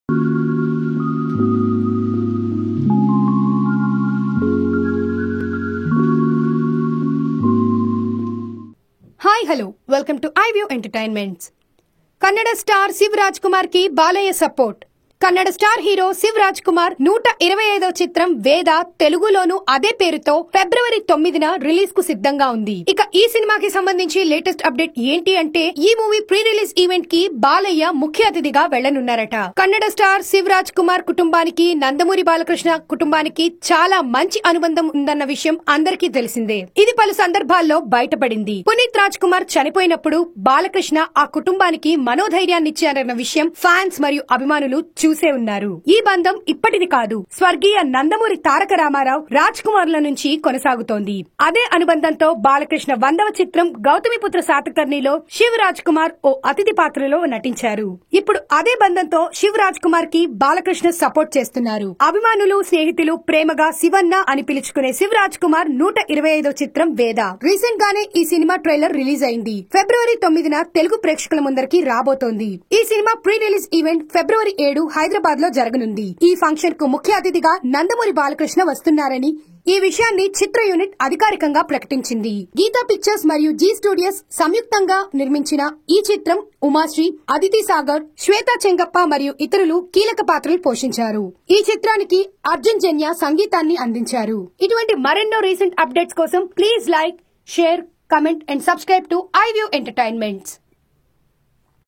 Hi hello welcome to iView entertainments. Kannada star Shiv Raj Kumar కి Balayya support. Kannada star hero Shiv Raj Kumar 125వ చిత్రం వేద తెలుగులోను అదే పేరుతో ఫిబ్రవరి 9న రిలీజ్ కు సిద్ధంగా ఉంది. ఇక ఈ సినిమాకి సంబంధించి లేటెస్ట్ అప్డేట్ ఏంటి అంటే ఈ మూవీ ప్రీ రిలీజ్ ఈవెంట్ కి బాలయ్య ముఖ్య అతిథిగా వెళ్లనున్నారట. కన్నడ స్టార్ శివ్ రాజ్ కుమార్ కుటుంబానికి నందమూరి బాలకృష్ణ కుటుంబానికి చాలా మంచి అనుబంధం ఉందన్న విషయం అందరికీ తెలిసిందే. ఇది పలు సందర్భాల్లో బయటపడింది. పునీత్ రాజ్ కుమార్ చనిపోయినప్పుడు బాలకృష్ణ ఆ కుటుంబానికి మనోధైర్యాన్నిచ్చారన్న విషయం ఫ్యాన్స్ మరియు అభిమానులు చూసే ఉన్నారు. ఈ బంధం ఇప్పటిది కాదు, స్వర్గీయ నందమూరి తారక రామారావు రాజ్ కుమార్ల నుంచి కొనసాగుతోంది. అదే అనుబంధంతో బాలకృష్ణ 100వ చిత్రం గౌతమిపుత్ర శాతకర్ణిలో శివ్ రాజ్ కుమార్ ఓ అతిథి పాత్రలో నటించారు. ఇప్పుడు అదే బంధంతో శివ్ రాజ్ కుమార్ కి బాలకృష్ణ సపోర్ట్ చేస్తున్నారు. అభిమానులు స్నేహితులు ప్రేమగా శివన్న అని పిలుచుకునే శివ్ రాజ్ కుమార్ 125వ చిత్రం వేద రీసెంట్ గానే ఈ సినిమా ట్రైలర్ రిలీజ్ అయింది. ఫిబ్రవరి 9న తెలుగు ప్రేక్షకుల ముందరికి రాబోతోంది. ఈ సినిమా ప్రీ రిలీజ్ ఈవెంట్ ఫిబ్రవరి 7 హైదరాబాద్ లో జరగనుంది. ఈ ఫంక్షన్ కు ముఖ్య అతిథిగా నందమూరి బాలకృష్ణ వస్తున్నారని ఈ విషయాన్ని చిత్ర యూనిట్ అధికారికంగా ప్రకటించింది. గీతా పిక్చర్స్ మరియు జీ స్టూడియోస్ సంయుక్తంగా నిర్మించిన ఈ చిత్రం ఉమాశ్రీ, అదితి సాగర్, శ్వేతా చెంగప్ప మరియు ఇతరులు కీలక పాత్రలు పోషించారు. ఈ చిత్రానికి అర్జున్ జన్య సంగీతాన్ని అందించారు. ఇటువంటి మరెన్నో రీసెంట్ అప్డేట్స్ కోసం please like, share, comment and subscribe to iView entertainments.